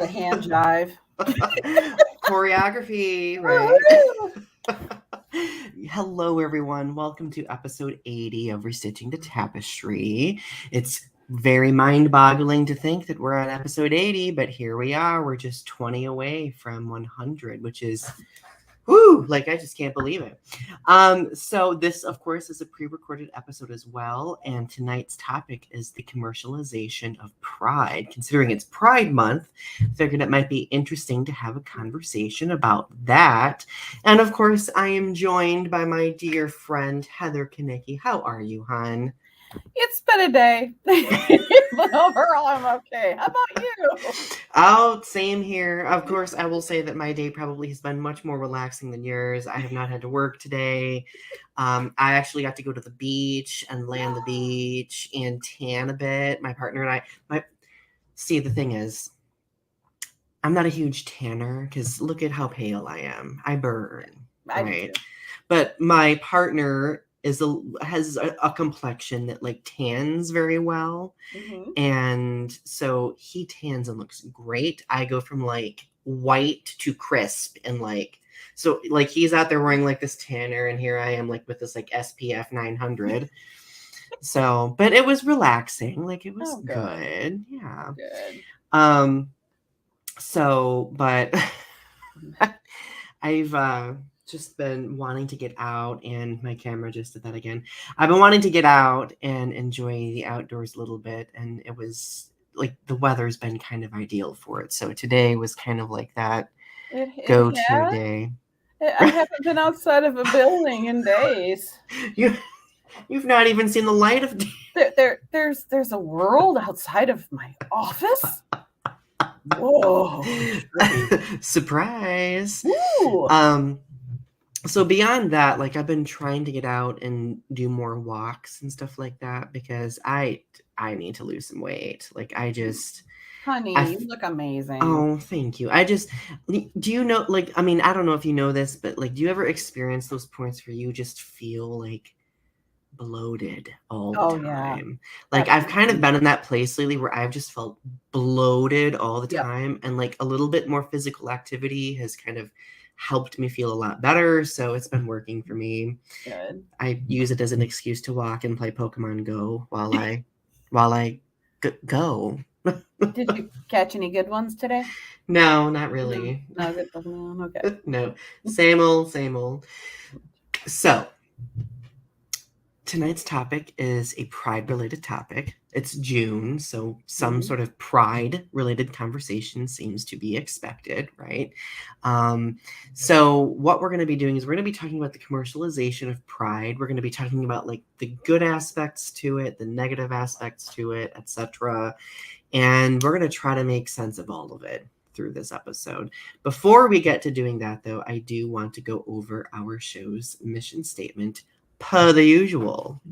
the hand jive. Choreography, right? Hello, everyone. Welcome to episode 80 of Restitching the Tapestry. It's very mind-boggling to think that we're on episode 80, but here we are. We're just 20 away from 100, which is... whoo, like I just can't believe it. So this, of course, is a pre-recorded episode as well. And tonight's topic is the commercialization of pride. Considering it's Pride Month, I figured it might be interesting to have a conversation about that. And of course, I am joined by my dear friend, Heather Kanicki. How are you, hon? It's been a day, but overall I'm okay. How about you? Oh, same here. Of course, I will say that my day probably has been much more relaxing than yours. I have not had to work today. I actually got to go to the beach and lay on the beach and tan a bit. My partner and I, see, the thing is, I'm not a huge tanner because look at how pale I am. I burn, right? But my partner has a complexion that like tans very well. Mm-hmm. And so he tans and looks great. I go from like white to crisp and like, so like he's out there wearing like this tanner and here I am like with this like SPF 900. So, but it was relaxing. Like it was good. Yeah. Good. So, but I've just been wanting to get out, and my camera just did that again. I've been wanting to get out and enjoy the outdoors a little bit, and it was like the weather's been kind of ideal for it. So today was kind of like that go-to day. I haven't been outside of a building in days. You've not even seen the light of day. There's a world outside of my office. Whoa! Surprise! Ooh. So beyond that, like I've been trying to get out and do more walks and stuff like that because I need to lose some weight. Like honey, you look amazing. Oh, thank you. Do you know, like, I mean, I don't know if you know this, but like, do you ever experience those points where you just feel like bloated all the time? Yeah. Like I've kind of been in that place lately where I've just felt bloated all the time, and like a little bit more physical activity has kind of helped me feel a lot better. So it's been working for me. Good. I use it as an excuse to walk and play Pokemon Go while I go. Did you catch any good ones today? No, not really. No good Pokemon. Okay. No, same old. So tonight's topic is a pride-related topic. It's June, so some sort of pride-related conversation seems to be expected, right? So what we're going to be doing is we're going to be talking about the commercialization of pride. We're going to be talking about like the good aspects to it, the negative aspects to it, etc. And we're going to try to make sense of all of it through this episode. Before we get to doing that, though, I do want to go over our show's mission statement, per the usual.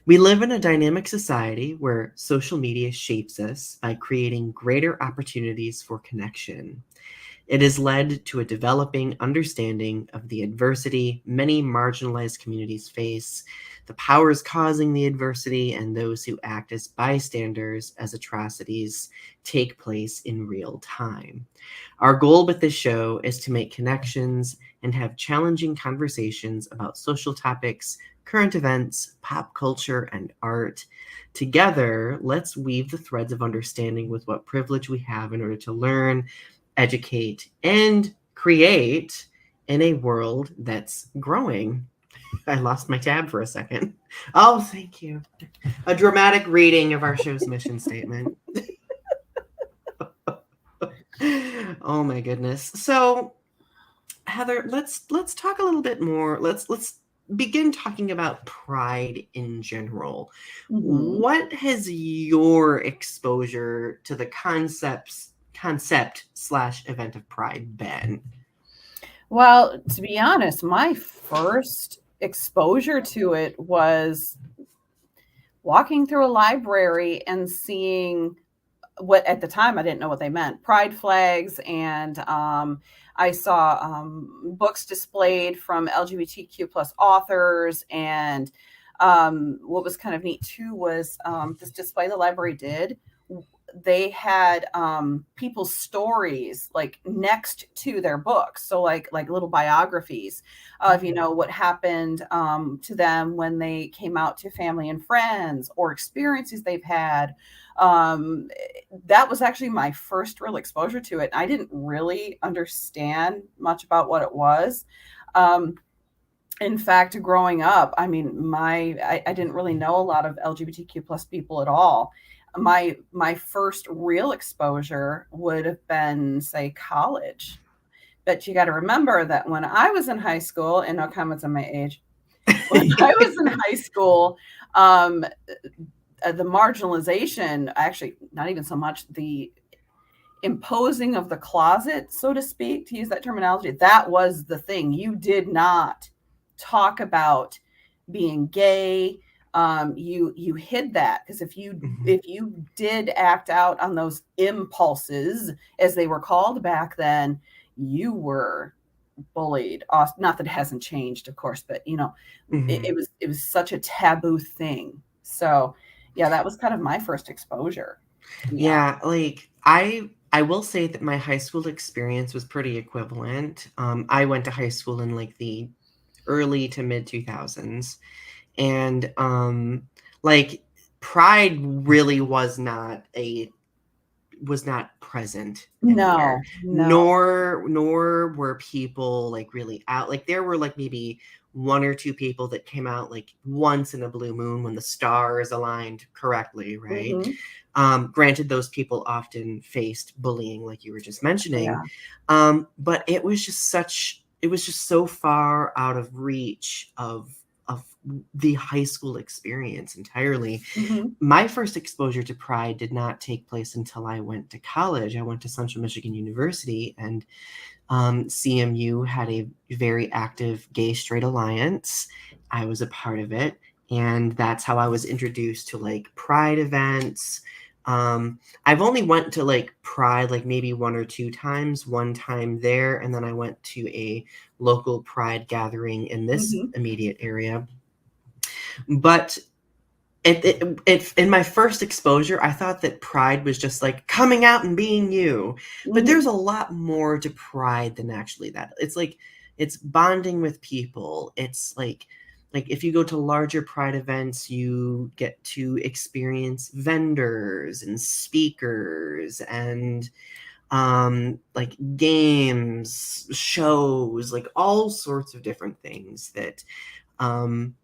We live in a dynamic society where social media shapes us by creating greater opportunities for connection. It has led to a developing understanding of the adversity many marginalized communities face, the powers causing the adversity, and those who act as bystanders as atrocities take place in real time. Our goal with this show is to make connections and have challenging conversations about social topics, current events, pop culture, and art. Together, let's weave the threads of understanding with what privilege we have in order to learn, educate, and create in a world that's growing. I lost my tab for a second. Oh, thank you. A dramatic reading of our show's mission statement. Oh my goodness. So, Heather, let's talk a little bit more. Let's begin talking about pride in general. Mm-hmm. What has your exposure to the concept/event of pride been? Well, to be honest, my first exposure to it was walking through a library and seeing what at the time I didn't know what they meant, pride flags, and I saw books displayed from LGBTQ plus authors, and what was kind of neat too was this display the library did. they had people's stories like next to their books, so like little biographies of what happened to them when they came out to family and friends, or experiences they've had. That was actually my first real exposure to it. I didn't really understand much about what it was. In fact, growing up, I mean, I didn't really know a lot of LGBTQ plus people at all. My first real exposure would have been, say, college. But you got to remember that when I was in high school, and no comments on my age, when I was in high school, the marginalization, actually, not even so much the imposing of the closet, so to speak, to use that terminology, that was the thing. You did not talk about being gay. You hid that, because if you did act out on those impulses, as they were called back then, you were bullied. Not that it hasn't changed, of course, but it was such a taboo thing. So yeah, that was kind of my first exposure. Yeah, like I will say that my high school experience was pretty equivalent. I went to high school in like the early to mid 2000s, and like Pride really was not present anywhere, No. nor were people like really out. Like there were like maybe one or two people that came out like once in a blue moon when the stars aligned correctly, right? Granted, those people often faced bullying, like you were just mentioning. Yeah. But it was just so far out of reach of the high school experience entirely. My first exposure to Pride did not take place until I went to college. I went to Central Michigan University, and CMU had a very active gay straight alliance. I was a part of it, and that's how I was introduced to like Pride events. I've only went to like Pride like maybe one or two times, one time there, and then I went to a local Pride gathering in this immediate area. But in my first exposure, I thought that Pride was just like coming out and being you. But there's a lot more to Pride than actually that. It's like it's bonding with people. It's like if you go to larger Pride events, you get to experience vendors and speakers and like games, shows, like all sorts of different things um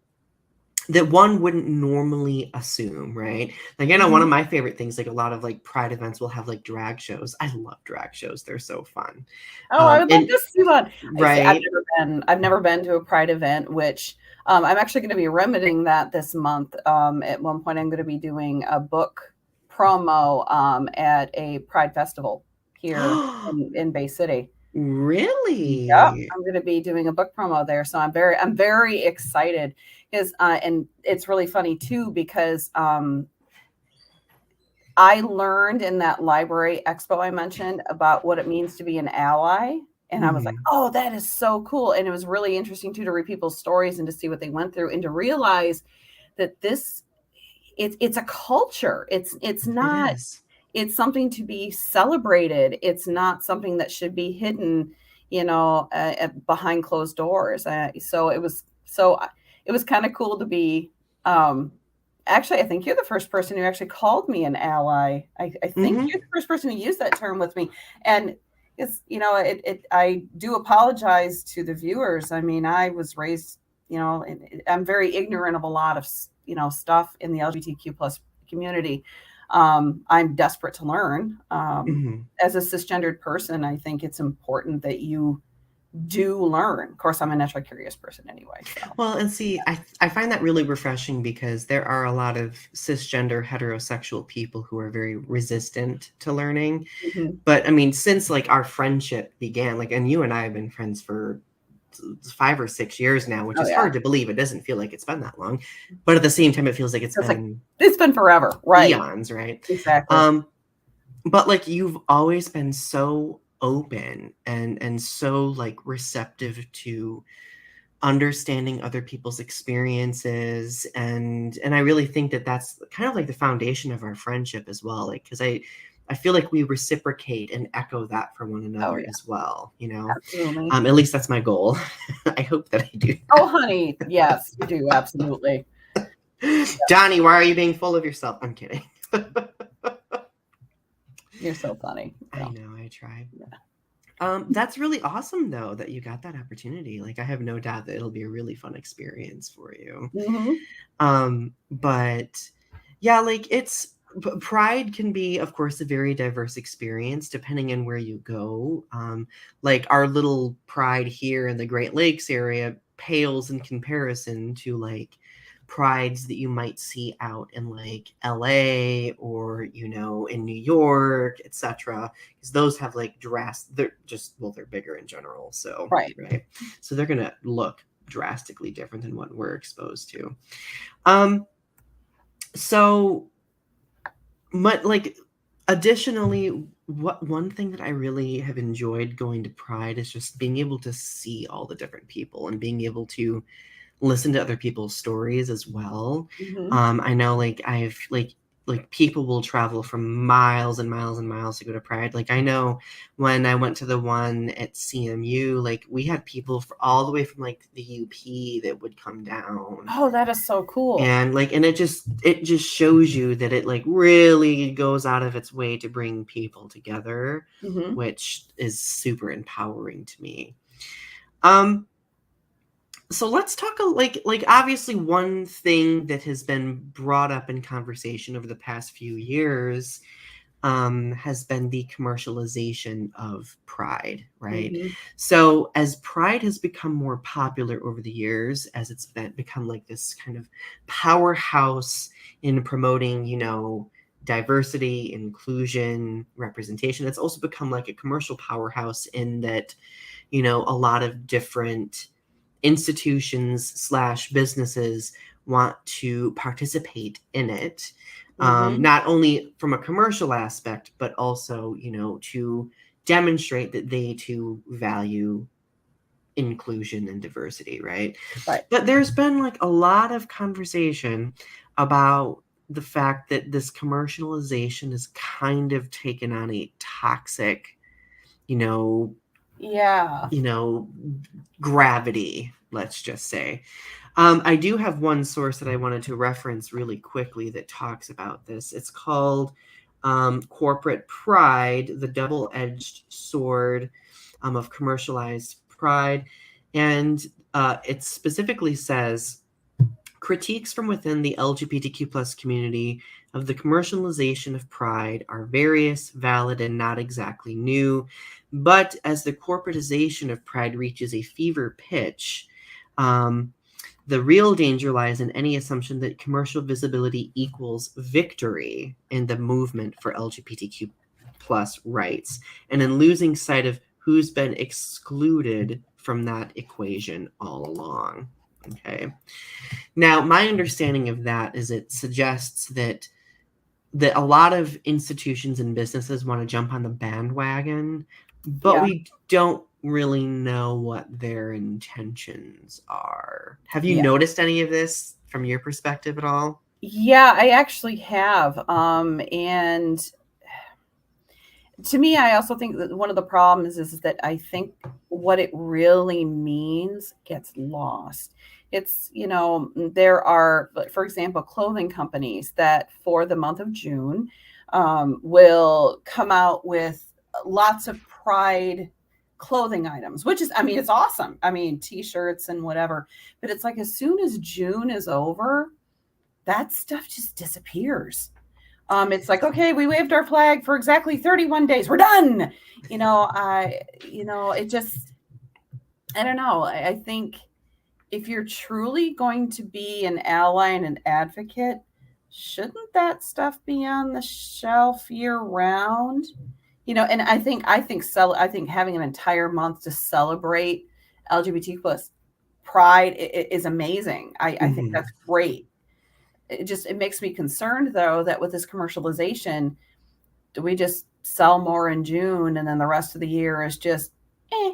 that one wouldn't normally assume, right? Like, I know one of my favorite things, like a lot of like Pride events will have like drag shows. I love drag shows. They're so fun. Oh, I would love to see one. Right. I've never been to a Pride event, which I'm actually going to be remedying that this month. At one point, I'm going to be doing a book promo at a Pride festival here in Bay City. Yep, Really? I'm going to be doing a book promo there, so I'm very excited. Because and it's really funny too, because I learned in that library expo I mentioned about what it means to be an ally. And I was like, oh, that is so cool. And it was really interesting too to read people's stories and to see what they went through and to realize that it's a culture. It's not, It is. it's something to be celebrated. It's not something that should be hidden, behind closed doors. It was kind of cool to be, actually, I think you're the first person who actually called me an ally. I think you're the first person who used that term with me. And it's, I do apologize to the viewers. I mean, I was raised, I'm very ignorant of a lot of, stuff in the LGBTQ plus community. I'm desperate to learn. As a cisgendered person, I think it's important that you do learn. Of course, I'm a naturally curious person anyway. So. Well, and see, I find that really refreshing because there are a lot of cisgender heterosexual people who are very resistant to learning. But I mean, since like our friendship began, like, and you and I have been friends for 5 or 6 years now, which is hard to believe. It doesn't feel like it's been that long, but at the same time, it feels like it's been forever, right? Eons, right? Exactly. But like you've always been so open and so like receptive to understanding other people's experiences, and I really think that that's kind of like the foundation of our friendship as well, like because I feel like we reciprocate and echo that for one Oh, another yeah, as well, absolutely. at least that's my goal. I hope that I do. Oh, honey, yes, you do, absolutely. Donnie, why are you being full of yourself? I'm kidding. You're so funny. I So, know, I try. yeah. That's really awesome though that you got that opportunity. Like I have no doubt that it'll be a really fun experience for you. Mhm. But yeah, like Pride can be, of course, a very diverse experience depending on where you go. Like our little Pride here in the Great Lakes area pales in comparison to like prides that you might see out in like LA or in New York, etc. Because those have like they're bigger in general. So Right. right. So they're gonna look drastically different than what we're exposed to. Um so like additionally, one thing that I really have enjoyed going to Pride is just being able to see all the different people and being able to listen to other people's stories as well. Mhm. I know like I've like people will travel from miles and miles and miles to go to Pride. Like I know when I went to the one at CMU, like we had people all the way from like the UP that would come down. Oh, that is so cool. And like and it just shows you that it like really goes out of its way to bring people together, Mhm. which is super empowering to me. Um so let's talk like obviously one thing that has been brought up in conversation over the past few years has been the commercialization of Pride, right? Mhm. So as Pride has become more popular over the years, as it's become like this kind of powerhouse in promoting, diversity, inclusion, representation, it's also become like a commercial powerhouse in that, a lot of different institutions / businesses want to participate in it, Mhm. not only from a commercial aspect but also to demonstrate that they too value inclusion and diversity, right? Right. But there's been like a lot of conversation about the fact that this commercialization is kind of taken on a toxic, you know Yeah. you know gravity, let's just say. I do have one source that I wanted to reference really quickly that talks about this. It's called Corporate Pride, the Double-Edged Sword of Commercialized Pride. And it specifically says, critiques from within the LGBTQ plus community of the commercialization of Pride are various, valid, and not exactly new. But as the corporatization of Pride reaches a fever pitch, the real danger lies in any assumption that commercial visibility equals victory in the movement for LGBTQ plus rights, and in losing sight of who's been excluded from that equation all along. Okay. Now, my understanding of that is it suggests that a lot of institutions and businesses want to jump on the bandwagon, but Yeah. we don't really know what their intentions are. Have you Yeah. noticed any of this from your perspective at all? Yeah, I actually have. And to me, I also think that one of the problems is that I think what it really means gets lost. It's, there are, for example, clothing companies that for the month of June will come out with lots of pride clothing items, which is, I mean, it's awesome. I mean, t-shirts and whatever. But it's like as soon as June is over, that stuff just disappears. It's like, okay, we waved our flag for exactly 31 days. We're done. It just, I don't know. I think if you're truly going to be an ally and an advocate, shouldn't that stuff be on the shelf year round? And I think having an entire month to celebrate LGBT plus pride is amazing. I think Mm-hmm. that's great. It makes me concerned though that with this commercialization, do we just sell more in June and then the rest of the year is just eh?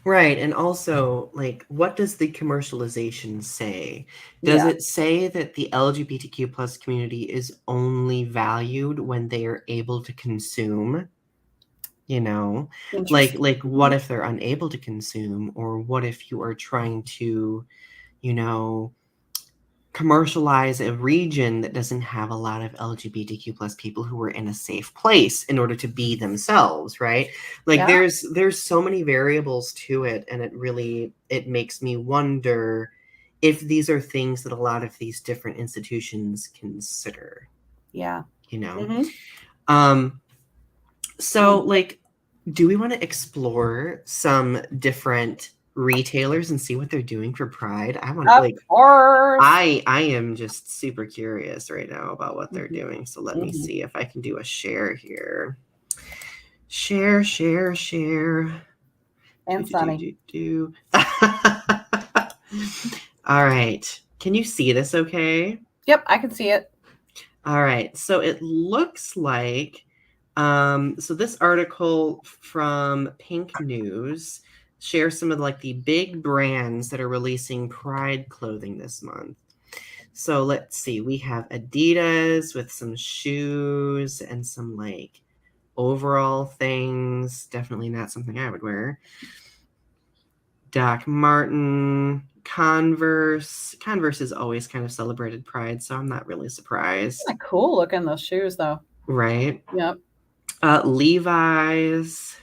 Right. And also, like, what does the commercialization say? Does Yeah. it say that the LGBTQ plus community is only valued when they are able to consume? You know, Interesting. like what if they're unable to consume, or what if you are trying to, you know, commercialize a region that doesn't have a lot of LGBTQ plus people who are in a safe place in order to be themselves, right? Like Yeah. there's so many variables to it, and it makes me wonder if these are things that a lot of these different institutions consider, Yeah. you know. Hmm. Um so like, do we want to explore some different retailers and see what they're doing for Pride? I want, Of like, course. I am just super curious right now about what they're Hmm. doing. So let me Hmm. see if I can do a share here. Share, share, share. Do, And do, do, Sunny. do, do. All right. Can you see this okay? Yep, I can see it. All right. So it looks like so this article from Pink News shares some of like the big brands that are releasing Pride clothing this month. So let's see. We have Adidas with some shoes and some like overall things. Definitely not something I would wear. Doc Martin, Converse. Converse has always kind of celebrated Pride, so I'm not really surprised. Kind of cool looking, those shoes, though. Right? Yep. Levi's.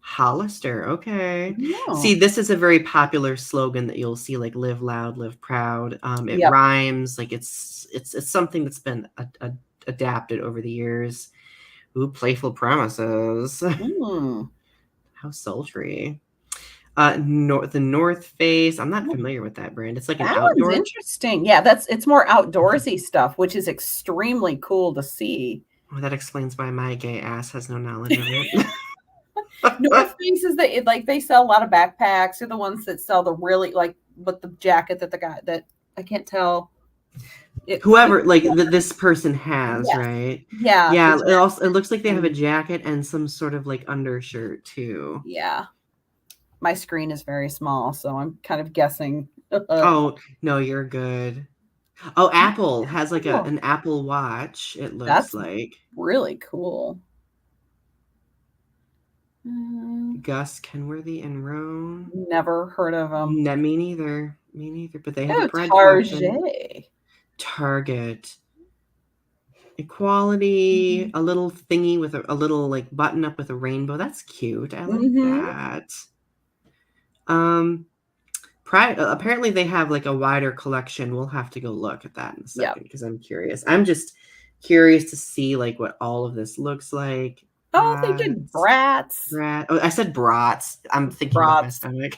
Hollister, okay. No. See, this is a very popular slogan that you'll see, like "Live loud, live proud." It Yep. rhymes, like it's something that's been adapted over the years. Ooh, playful promises. Mm. How sultry. The North Face. I'm not familiar with that brand. It's like an That one's outdoor. interesting. Yeah, it's more outdoorsy stuff, which is extremely cool to see. Well, that explains why my gay ass has no knowledge of it. North Face is like they sell a lot of backpacks. They're the ones that sell the really like with the jacket that the guy that I can't tell. Whoever like this person has, Yes. right? Yeah, the Yeah, it looks like they have a jacket. jacket and some sort of like undershirt too. Yeah. My screen is very small, so I'm kind of guessing. Oh, no, you're good. Oh, Apple has like Cool. an Apple Watch, it looks That's like. really cool. Mm, Gus Kenworthy and Roan. never heard of them. No, me neither. Me neither. But they have a Oh, Pride collection. Target. Target. Equality, a little thingy with a little like button up with a rainbow. That's cute. I like Mm-hmm. that. Pride, apparently they have like a wider collection. We'll have to go look at that in a Yep. second because I'm curious. I'm just curious to see like what all of this looks like. Oh, they did brats. Oh, I said brats. I'm thinking about my Brats. stomach.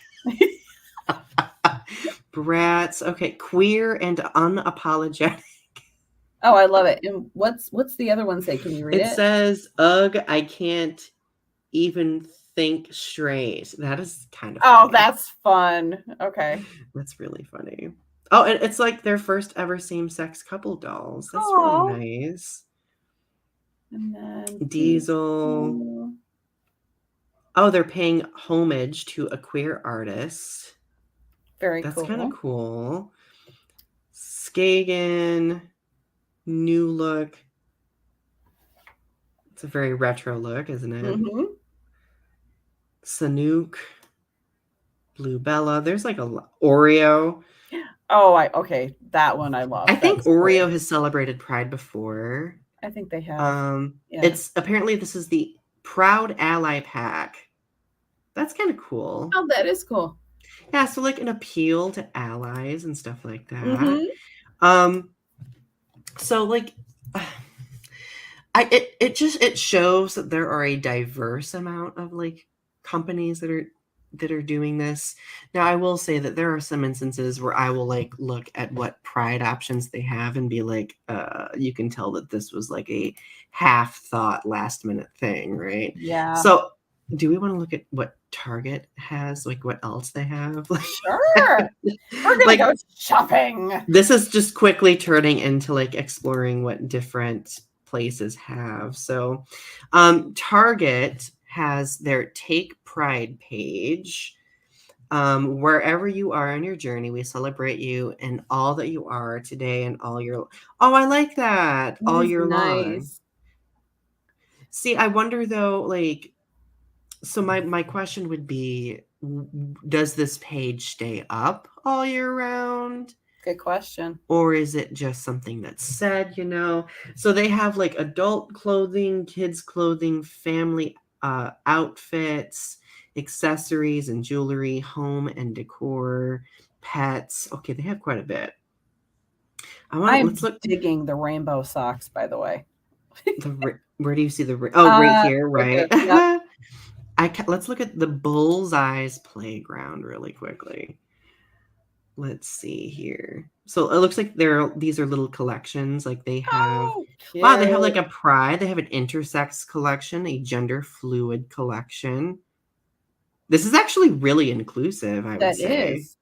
Brats. Okay, queer and unapologetic. Oh, I love it. And what's the other one say? Can you read It it? says, "Ugh, I can't even think straight." That is kind of Oh, funny. that's fun. Okay. That's really funny. Oh, it's like their first ever same-sex couple dolls. That's really Oh. nice. And then Diesel. Oh, they're paying homage to a queer artist. Very That's kind of cool. cool. Skagen, new look. It's a very retro look, isn't it? Mm-hmm. Sanook, Blue Bella. There's like a Oreo. Oh, okay. That one I love. I think That's Oreo great. has celebrated Pride before. I think they have. Yeah. It's apparently this is the Proud Ally Pack. That's kind of cool. Oh, that is cool. Yeah, so like an appeal to allies and stuff like that. Mm-hmm. So like it shows that there are a diverse amount of like companies that are doing this. Now I will say that there are some instances where I will like look at what Pride options they have and be like, you can tell that this was like a half thought last minute thing, right? Yeah. So do we want to look at what Target has, like what else they have? Sure. We're gonna Like, go shopping. this is just quickly turning into like exploring what different places have. So Target has their Take Pride page. Wherever you are on your journey, we celebrate you and all that you are today and all your. Oh, I like that. That All is year long. nice. See, I wonder though, like, so my question would be, does this page stay up all year round? Good question. Or is it just something that's said, you know? So they have like adult clothing, kids clothing, family outfits, accessories and jewelry, home and decor, pets. Okay, they have quite a bit. Let's I'm look digging the rainbow socks, by the way. where do you see right here, Right right? there. Yep. Let's look at the Bullseye's Playground really quickly. Let's see here. So it looks like these are little collections. Like they have, Oh, wow, they have like cute. a pride. They have an intersex collection, a gender fluid collection. This is actually really inclusive, I would That say. is.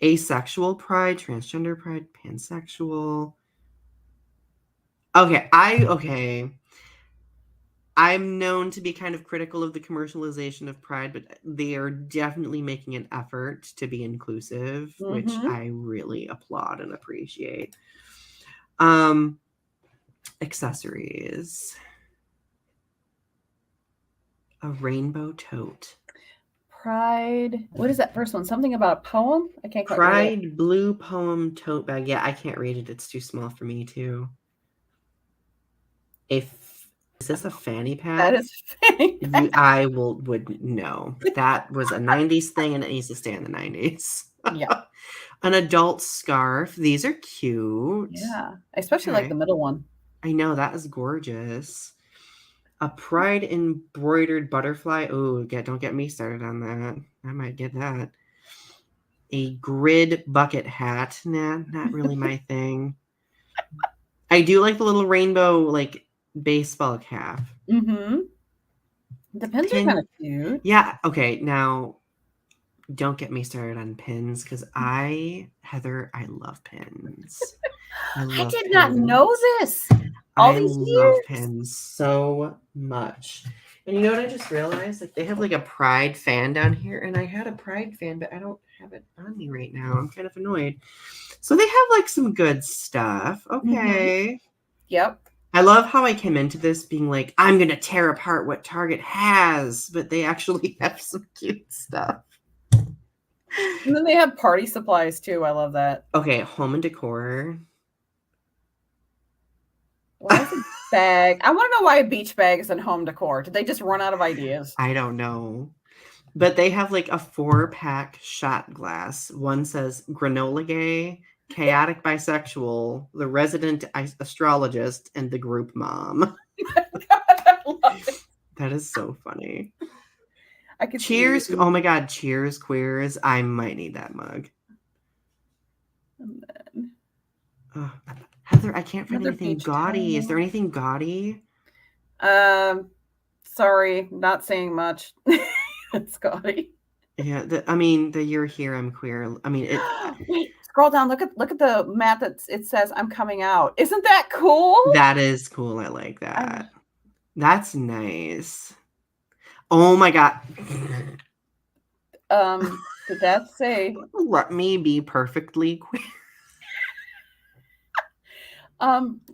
Asexual pride, transgender pride, pansexual. Okay. I'm known to be kind of critical of the commercialization of pride, but they are definitely making an effort to be inclusive, which Mm-hmm. I really applaud and appreciate. Accessories. A rainbow tote. Pride. What is that first one? Something about a poem? I can't quite read it. Pride blue poem tote bag. Yeah, I can't read it. It's too small for me too. Is this a fanny That pack? is fanny pack. I would know. That was a 90s thing and it needs to stay in the 90s. Yeah. An adult scarf. These are cute. Yeah. I especially like Okay. the middle one. I know, that is gorgeous. A pride embroidered butterfly. Oh, don't get me started on that. I might get that. A grid bucket hat. Nah, not really my thing. I do like the little rainbow, like, baseball cap. Mm-hmm. The pins are kind of cute. Yeah, okay, now, don't get me started on pins, because Heather, I love pins. I I love did not know pins. this all I these love years. pins so much. And you know what I just realized? Like they have like a Pride fan down here, and I had a Pride fan, but I don't have it on me right now. I'm kind of annoyed. So they have like some good stuff. Okay. Yep. I love how I came into this being like, I'm gonna tear apart what Target has, but they actually have some cute stuff. And then they have party supplies too. I love that. Okay, home and decor. Why is a bag? I want to know why a beach bag is in home decor. Did they just run out of ideas? I don't know. But they have like a 4-pack shot glass. One says granola gay, chaotic bisexual, the resident astrologist, and the group mom. I love it. That is so funny. I could Cheers. see. Oh my God. Cheers, queers. I might need that mug. Oh, Heather, I can't find anything gaudy. Is there anything gaudy? Sorry, not saying much. It's gaudy. Yeah, the you're here, I'm queer. I mean, Wait, scroll down. Look at the mat that it says I'm coming out. Isn't that cool? that is cool. I like that. That's nice. Oh my God. Did that say? Let me be perfectly queer.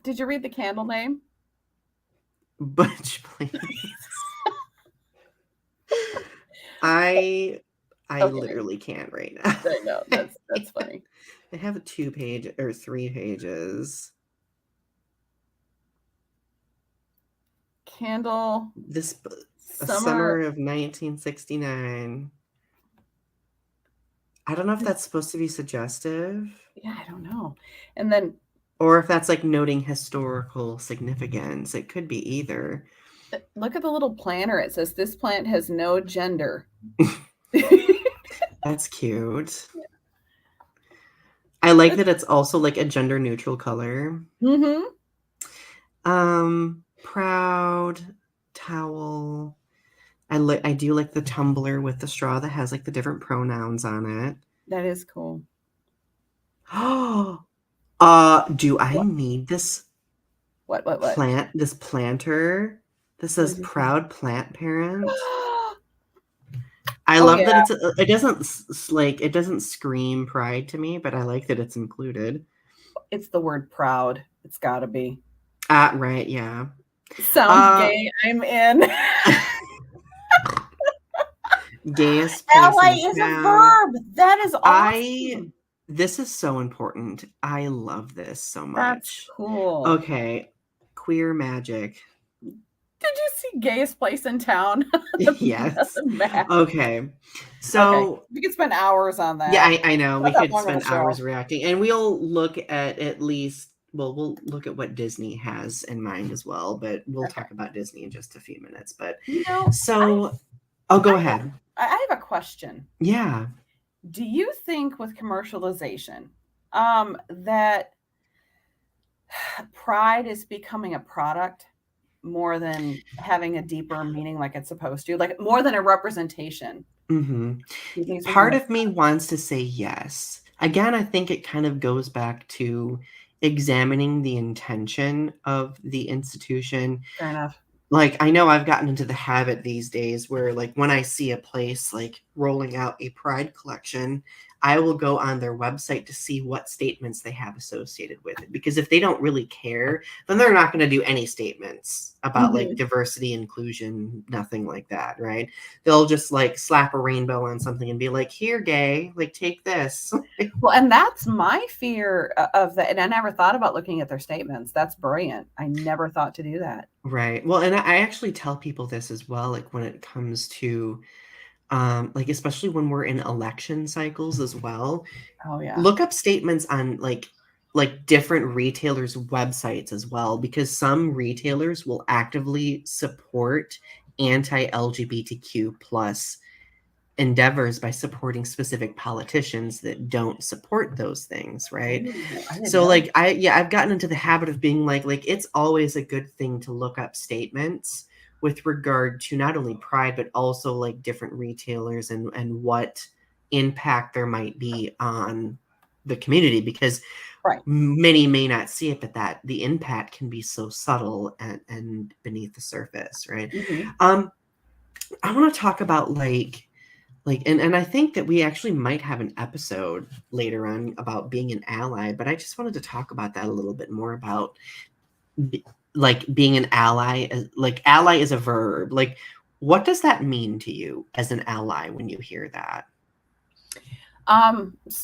Did you read the candle name? Butch, please. I literally can't right now. I know, that's funny. They have a 2-page or 3 pages. Candle. This summer of 1969. I don't know if that's supposed to be suggestive. Yeah, I don't know. And then, or if that's like noting historical significance. It could be either. Look at the little planner. It says this plant has no gender. That's cute. Yeah. I like that it's also like a gender neutral color. Mm-hmm. Proud towel. I do like the tumbler with the straw that has like the different pronouns on it. That is cool. Oh, do I need this? What? This planter This What says did you proud plant parent. say? I Oh love that yeah, it doesn't like it doesn't scream pride to me, but I like that it's included. it's the word proud. It's got to be. Right, yeah. Sounds Uh gay. I'm in. Gayest place Ally in is a town. verb. That is I awesome. This is so important. I love this so That's much. cool. Okay. Queer magic. Did you see gayest place in town? Yes. The map. Okay. Okay, So we could spend hours on yeah, that. I know. We Not that could long of a spend show. hours reacting, and we'll look at least, well, we'll look at what Disney has in mind as well, but we'll Okay. talk about Disney in just a few minutes. But You know, so, oh, go ahead. I have a question. Yeah. Do you think with commercialization, that pride is becoming a product more than having a deeper meaning like it's supposed to, like more than a representation? Hmm. Do you think it's becoming Part a of me wants to say yes. Again, I think it kind of goes back to examining the intention of the institution. fair enough? Like, I know I've gotten into the habit these days where, like, when I see a place like rolling out a pride collection, I will go on their website to see what statements they have associated with it. Because if they don't really care, then they're not going to do any statements about like Mhm. diversity, inclusion, nothing like that, right? They'll just like slap a rainbow on something and be like, here, gay, like, take this. Well, and that's my fear of that. And I never thought about looking at their statements. That's brilliant. I never thought to do that. Right. Well, and I actually tell people this as well, like when it comes to like especially when we're in election cycles as well, Oh yeah. look up statements on like different retailers' websites as well, because some retailers will actively support anti-LGBTQ plus endeavors by supporting specific politicians that don't support those things, right? Ooh, I didn't So know. like I've gotten into the habit of being like it's always a good thing to look up statements with regard to not only pride but also like different retailers and what impact there might be on the community, because Right. many may not see it, but that the impact can be so subtle and beneath the surface, right? Hmm. um I want to talk about and I think that we actually might have an episode later on about being an ally, but I just wanted to talk about that a little bit more about b- like being an ally. Like, ally is a verb. Like, what does that mean to you as an ally when you hear that?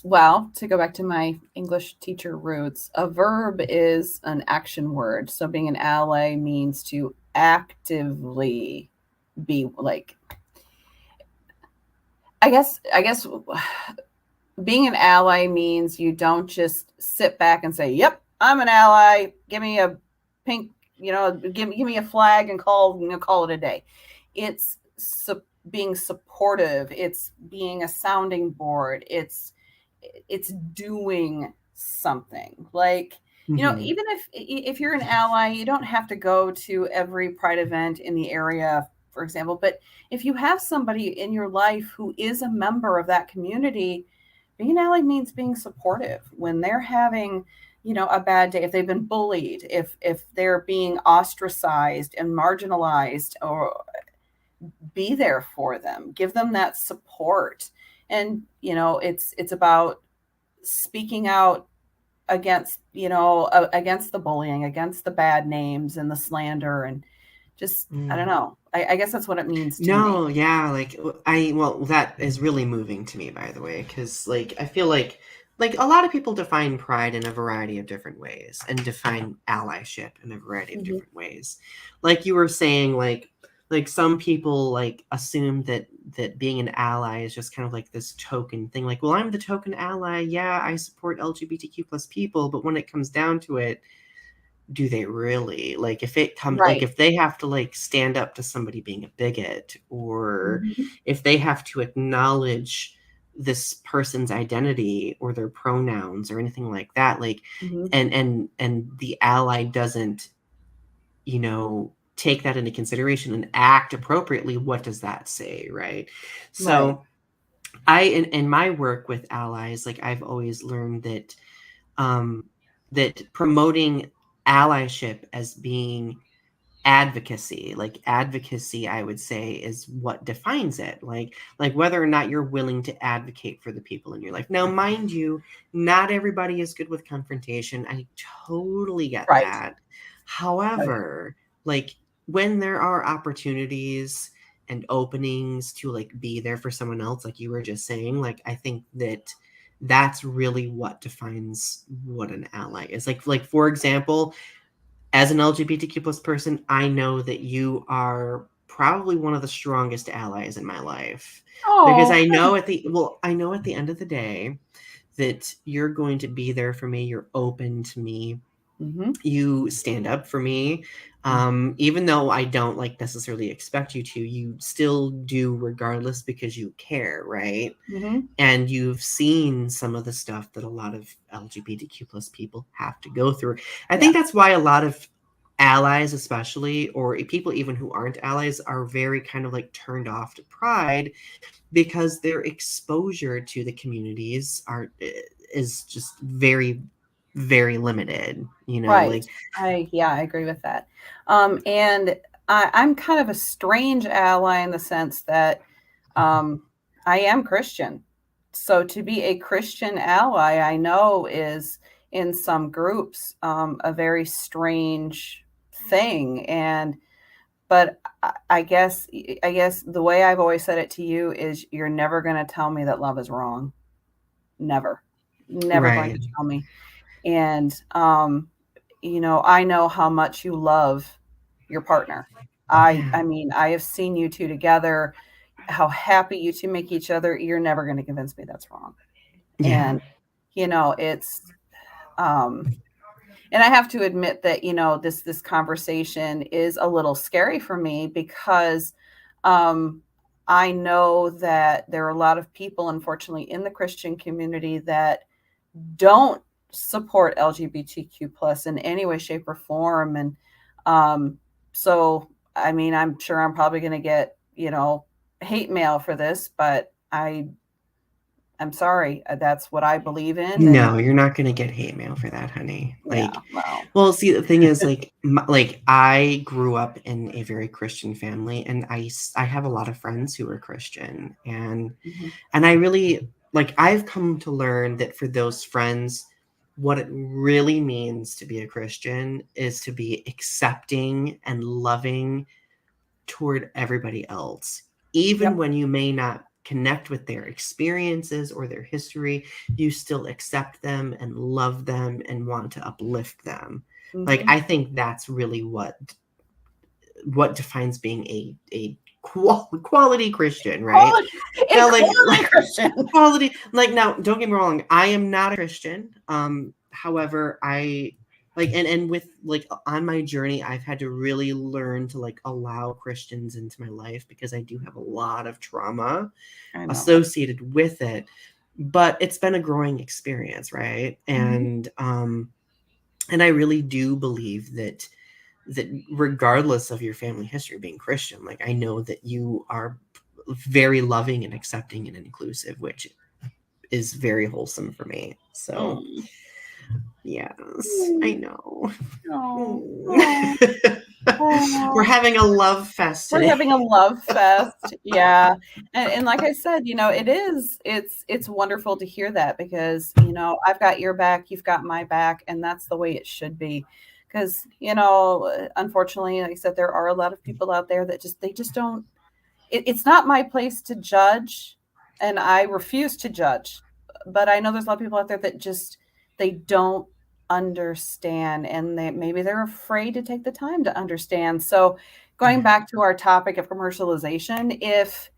Well, to go back to my English teacher roots, a verb is an action word. So being an ally means to actively be like, I guess being an ally means you don't just sit back and say, "Yep, I'm an ally. Give me a pink, give me a flag and call it a day." It's being supportive. It's being a sounding board. It's doing something like, Hmm. even if you're an ally, you don't have to go to every pride event in the area, for example. But if you have somebody in your life who is a member of that community, being an ally means being supportive when they're having, a bad day, if they've been bullied, if they're being ostracized and marginalized, or be there for them, give them that support. And it's about speaking out against, against the bullying, against the bad names and the slander, and just, I don't Mm. know. I guess that's what it means to me. No, yeah, like well, that is really moving to me, by the way, because like I feel like a lot of people define pride in a variety of different ways and define allyship in a variety of Hmm. different ways. Like you were saying, like some people like assume that being an ally is just kind of like this token thing. Like, well, I'm the token ally. Yeah, I support LGBTQ plus people, but when it comes down to it, do they really? Like, if it comes, like, Right. if they have to like stand up to somebody being a bigot, or Hmm. if they have to acknowledge this person's identity or their pronouns or anything like that, like, Hmm. and the ally doesn't, take that into consideration and act appropriately, what does that say, right? Right. So in my work with allies, like, I've always learned um that promoting allyship as being advocacy. Like advocacy, I would say, is what defines it. Like whether or not you're willing to advocate for the people in your life. Now, mind you, not everybody is good with confrontation. I totally get Right. that. Right. However, like when there are opportunities and openings to like be there for someone else, like you were just saying, like I think that that's really what defines what an ally is. Like for example, as an LGBTQ plus person, I know that you are probably one of the strongest allies in my life, because Oh, I know at the end of the day that you're going to be there for me. You're open to me. mm-hmm. You stand up for me. Even though I don't like necessarily expect you to, you still do regardless because you care, right? Mm-hmm. And you've seen some of the stuff that a lot of LGBTQ plus people have to go through. I Yeah. think that's why a lot of allies, especially, or people even who aren't allies, are very kind of like turned off to pride, because their exposure to the communities is just very, very limited. You know, Right. like I agree with that. And I'm kind of a strange ally in the sense that um, I am Christian. So to be a Christian ally, I know is in some groups a very strange thing. And but I guess the way I've always said it to you is you're never going to tell me that love is wrong. Never, never going to right, tell me. And I know how much you love your partner. I yeah, I mean, I have seen you two together, how happy you two make each other. You're never going to convince me that's wrong. yeah, And it's um and I have to admit that, this conversation is a little scary for me because um I know that there are a lot of people, unfortunately, in the Christian community that don't support LGBTQ plus in any way, shape, or form. And um, so, I mean, I'm sure I'm probably going to get, hate mail for this, but I'm sorry. That's what I believe in. And no, you're not gonna get hate mail for that, honey. yeah, Like, well, well, see, the thing is, like I grew up in a very Christian family, and I have a lot of friends who are Christian, mhm, and I really, like, I've come to learn that for those friends, what it really means to be a Christian is to be accepting and loving toward everybody else. Even yep. when you may not connect with their experiences or their history, you still accept them and love them and want to uplift them. Like Hmm. I think that's really what defines being a quality Christian, right? Quality, a Now, quality Christian. quality, like, now don't get me wrong, I am not a Christian. However, I like, and with like on my journey, I've had to really learn to like allow Christians into my life, because I do have a lot of trauma I know. associated with it. But it's been a growing experience, right? Hmm. And I really do believe that regardless of your family history being Christian, like I know that you are very loving and accepting and inclusive, which is very wholesome for me. So, Mm. yes, I Mm. know. Oh, oh, Mm. We're oh. having a love fest We're today. having a love fest. Yeah. And like I said, it's wonderful to hear that because, I've got your back, you've got my back, and that's the way it should be. Because, unfortunately, like I said, there are a lot of people out there that they just don't it's not my place to judge, and I refuse to judge. But I know there's a lot of people out there that just they don't understand, and maybe they're afraid to take the time to understand. So, going Yeah. back to our topic of commercialization, if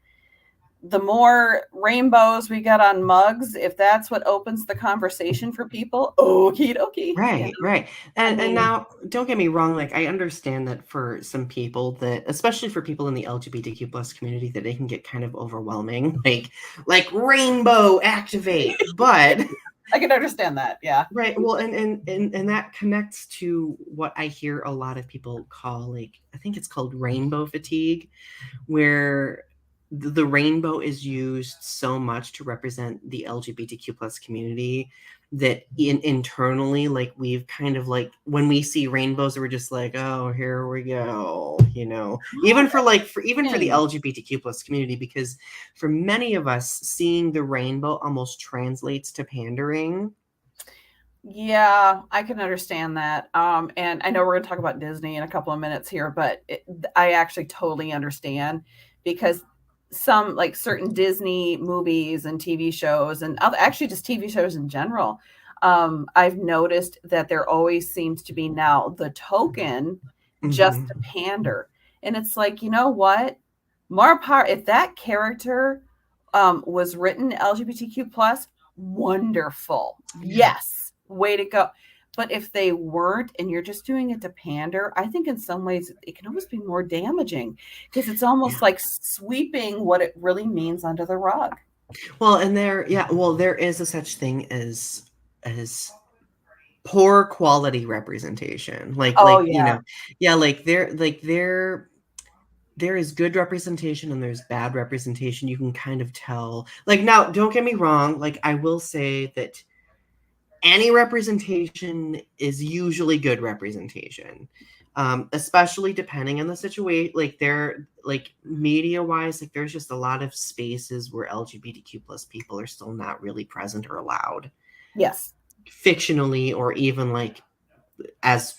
the more rainbows we get on mugs, if that's what opens the conversation for people, okie dokie. Right, right. I And mean, now don't get me wrong, like I understand that for some people, that especially for people in the LGBTQ plus community, that they can get kind of overwhelming, like rainbow activate. But I can understand that. Yeah. right, well, and that connects to what I hear a lot of people call, like, I think it's called rainbow fatigue, where the rainbow is used so much to represent the LGBTQ plus community that internally, like, we've kind of like, when we see rainbows, we're just like, oh, here we go, you know, even for the LGBTQ plus community, because for many of us, seeing the rainbow almost translates to pandering. Yeah, I can understand that. And I know we're going to talk about Disney in a couple of minutes here, but I actually totally understand, because some, like, certain Disney movies and TV shows, and actually just TV shows in general, I've noticed that there always seems to be now the token just to pander. And it's like, you know what? More power. If that character was written LGBTQ plus, wonderful. Yes, way to go. But if they weren't, and you're just doing it to pander, I think in some ways it can almost be more damaging, because it's almost like sweeping what it really means under the rug. Well, and there is a such thing as poor quality representation. Oh You yeah. know, yeah, there is good representation and there's bad representation. You can kind of tell. Like, now, don't get me wrong. Like, I will say that any representation is usually good representation, especially depending on the situation. Like, media wise, like, there's just a lot of spaces where LGBTQ plus people are still not really present or allowed. Yes. Fictionally, or even like as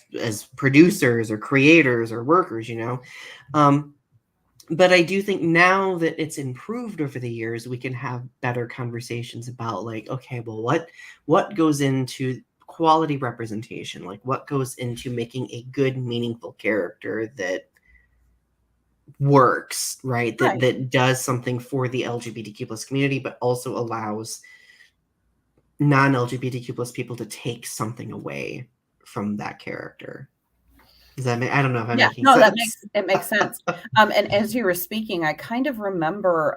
producers or creators or workers, you know. But I do think now that it's improved over the years, we can have better conversations about, like, okay, well, what goes into quality representation? Like, what goes into making a good, meaningful character that works, right? That does something for the LGBTQ plus community, but also allows non-LGBTQ plus people to take something away from that character. Does that make, I don't know if I'm making sense. It makes sense. And as you were speaking, I kind of remember,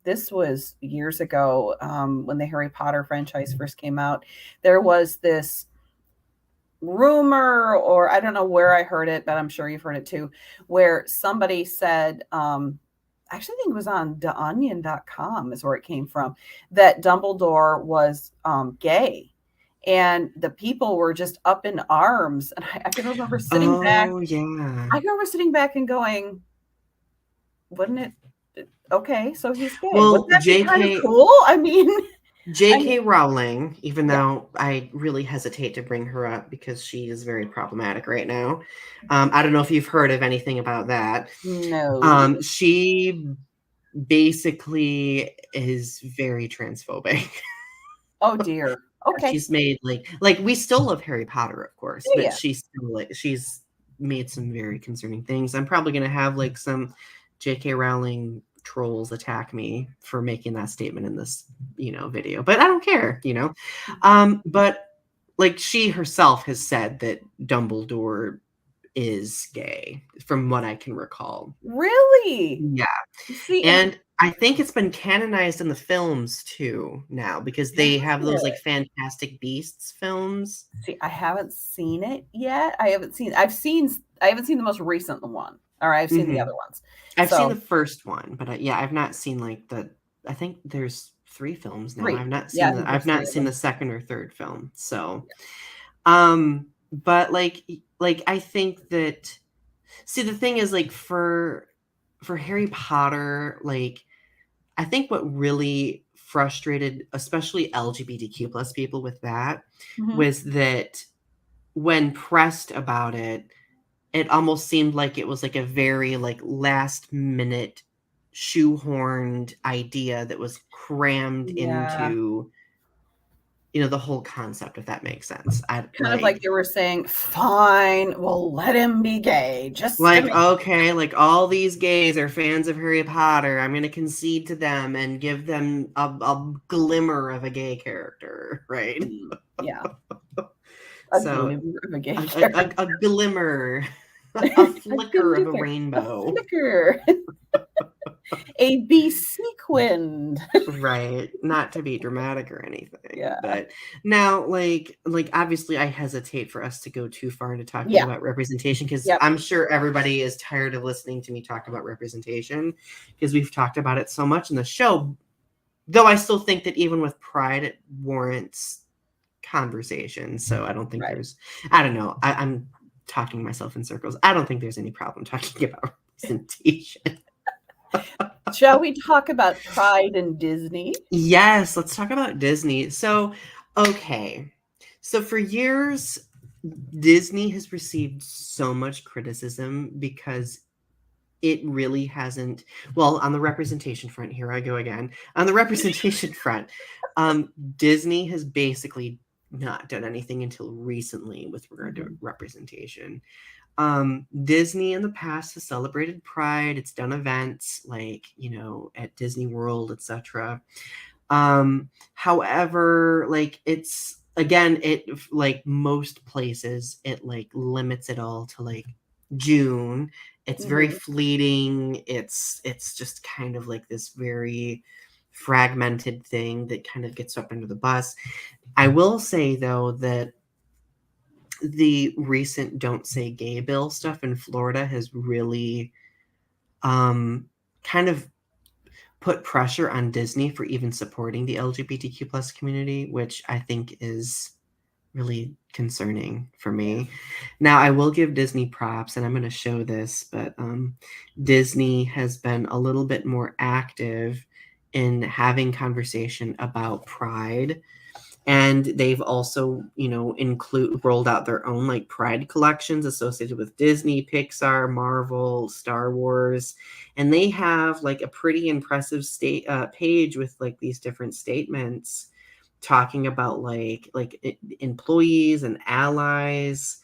this was years ago, when the Harry Potter franchise first came out. There was this rumor, or I don't know where I heard it, but I'm sure you've heard it too, where somebody said, actually, I think it was on theonion.com is where it came from, that Dumbledore was gay. And the people were just up in arms. And I can remember sitting back. Oh, yeah. I remember sitting back and going, wouldn't it? Okay, so he's gay. Well, Wouldn't that be kind of cool? I mean, J.K. Rowling, even though I really hesitate to bring her up because she is very problematic right now. I don't know if you've heard of anything about that. No. She basically is very transphobic. Oh dear. Okay. She's made like we still love Harry Potter, of course, but Yeah. she's still she's made some very concerning things. I'm probably gonna have like some J.K. Rowling trolls attack me for making that statement in this, video, but I don't care, but like, she herself has said that Dumbledore is gay, from what I can recall. Really? Yeah. See, And I think it's been canonized in the films too now, because they have those like Fantastic Beasts films. See, I haven't seen it yet. I've seen the most recent one, or I've seen the other ones. I've seen the first one, but I've not seen I think there's 3 films now. 3. I've not seen I've not seen the second or third film. So, but like I think that, see, the thing is, like, for Harry Potter, like, I think what really frustrated, especially LGBTQ plus people with that, was that when pressed about it, it almost seemed like it was like a very like last minute shoehorned idea that was crammed into, the whole concept, if that makes sense. Kind of like they were saying, fine, we'll let him be gay. Just like, okay, like, all these gays are fans of Harry Potter. I'm going to concede to them and give them a glimmer of a gay character, right? Yeah. Glimmer of a gay character. A glimmer. A flicker of a rainbow. A flicker. A be sequined. Right. Not to be dramatic or anything. Yeah. But now, like obviously I hesitate for us to go too far into talking about representation, because I'm sure everybody is tired of listening to me talk about representation, because we've talked about it so much in the show. Though I still think that even with Pride, it warrants conversation. So I don't think Right. I don't know. I'm talking myself in circles. I don't think there's any problem talking about representation. Shall we talk about Pride and Disney? Yes, let's talk about Disney. So, okay. So for years, Disney has received so much criticism because it really hasn't, well, on the representation front, here I go again. On the representation front, Disney has basically not done anything until recently with regard to representation. Disney in the past has celebrated Pride. It's done events like, at Disney World, etc. However, like it's again, it like most places, it like limits it all to like June. It's very fleeting. It's just kind of like this very fragmented thing that kind of gets swept under the bus. I will say though that the recent Don't Say Gay bill stuff in Florida has really kind of put pressure on Disney for even supporting the LGBTQ plus community, which I think is really concerning for me. Now, I will give Disney props, and I'm going to show this, but Disney has been a little bit more active in having conversation about Pride. And they've also, rolled out their own like Pride collections associated with Disney, Pixar, Marvel, Star Wars, and they have like a pretty impressive page with like these different statements talking about like employees and allies,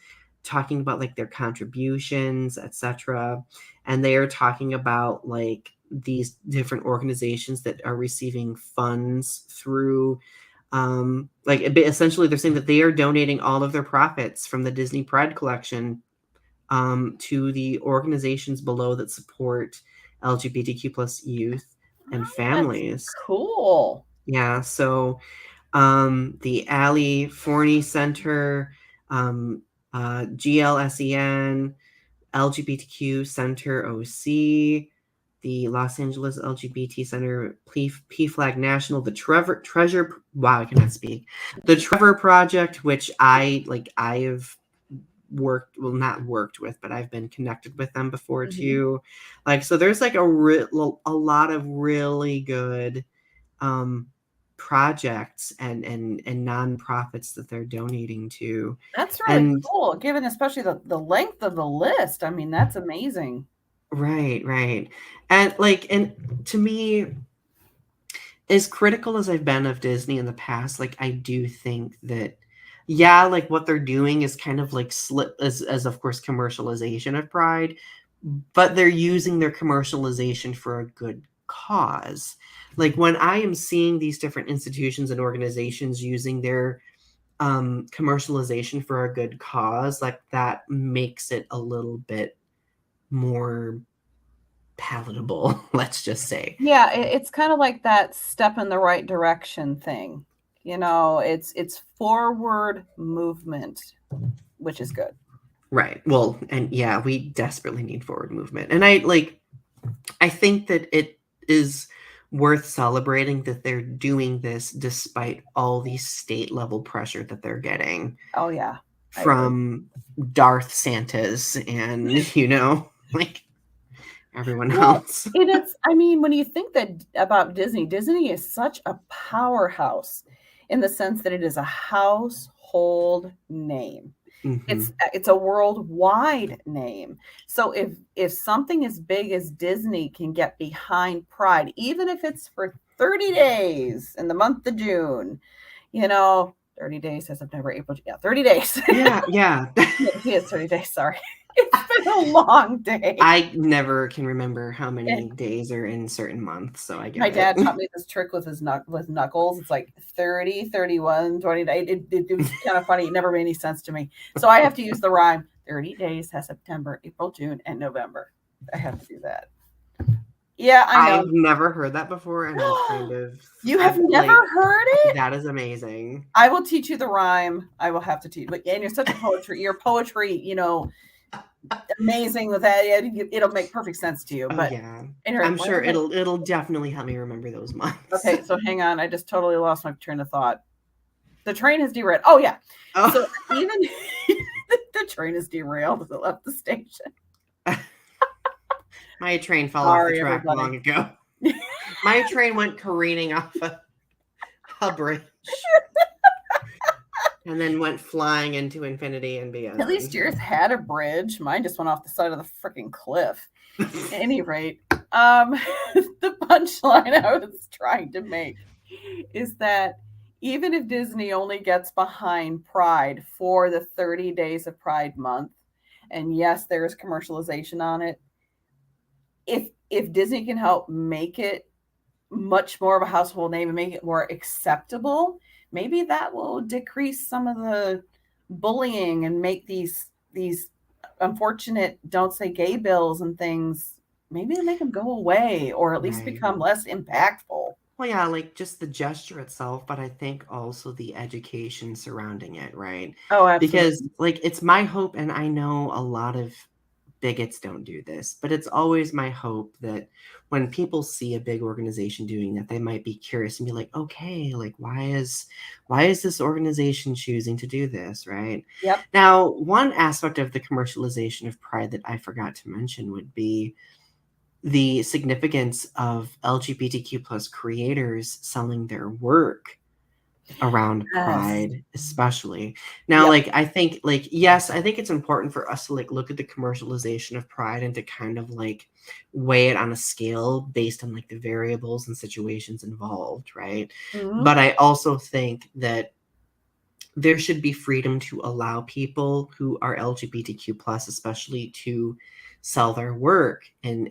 talking about like their contributions, etc. And they are talking about like these different organizations that are receiving funds through essentially they're saying that they are donating all of their profits from the Disney Pride collection to the organizations below that support LGBTQ plus youth and families. That's cool. Yeah, so the Ali Forney Center, GLSEN, LGBTQ Center OC, the Los Angeles LGBT Center, PFLAG National, the Treasure, wow, I cannot speak. The Trevor Project, which I have not worked with, but I've been connected with them before too. Like, so there's like a lot of really good projects and nonprofits that they're donating to. That's really cool, given especially the length of the list. I mean, that's amazing. Right. And to me, as critical as I've been of Disney in the past, like I do think that, yeah, like what they're doing is kind of like as of course commercialization of Pride, but they're using their commercialization for a good cause. Like when I am seeing these different institutions and organizations using their commercialization for a good cause, like that makes it a little bit more palatable, let's just say. Yeah, it's kind of like that step in the right direction thing. It's forward movement, which is good. Right. Well, and yeah, we desperately need forward movement. And I think that it is worth celebrating that they're doing this despite all the state level pressure that they're getting. Oh yeah. From Darth Santas and, like everyone else. And it's, I mean, when you think about Disney is such a powerhouse in the sense that it is a household name. It's a worldwide name. So if something as big as Disney can get behind Pride, even if it's for 30 days in the month of June, 30 days has September, April, 30 days. Yeah. It's 30 days, sorry. It's been a long day. I never can remember how many days are in certain months, so I get My dad taught me this trick with his knuckles. It's like 30, 31, 20. It was kind of funny. It never made any sense to me. So I have to use the rhyme. 30 days has September, April, June, and November. I have to do that. Yeah, I know. I've never heard that before, and I'm kind of... You have never heard it? That is amazing. I will teach you the rhyme. I will have to teach. But and you're such a poetry. Your poetry, amazing with that. It'll make perfect sense to you. But yeah, anyway, I'm sure it'll definitely help me remember those months. Okay, so hang on. I just totally lost my train of thought. The train has derailed. Oh yeah. Oh. So even the train is derailed as it left the station. My train fell off the Sorry, track everybody. long ago. My train went careening off a bridge and then went flying into infinity and beyond. At least yours had a bridge. Mine just went off the side of the freaking cliff. At any rate, the punchline I was trying to make is that even if Disney only gets behind Pride for the 30 days of Pride Month, and yes, there is commercialization on it, if Disney can help make it much more of a household name and make it more acceptable, maybe that will decrease some of the bullying and make these unfortunate don't say gay bills and things, maybe it'll make them go away or at least become less impactful. Well, yeah, like just the gesture itself, but I think also the education surrounding it, right? Oh, absolutely. Because like it's my hope, and I know a lot of bigots don't do this, but it's always my hope that when people see a big organization doing that, they might be curious and be like, okay, like why is this organization choosing to do this, right? Yep. Now, one aspect of the commercialization of Pride that I forgot to mention would be the significance of LGBTQ plus creators selling their work around Yes. Pride, especially. Now, Yep. like, I think, like, yes, I think it's important for us to, like, look at the commercialization of Pride and to kind of, like, weigh it on a scale based on, like, the variables and situations involved, right? Mm-hmm. But I also think that there should be freedom to allow people who are LGBTQ plus, especially, to sell their work and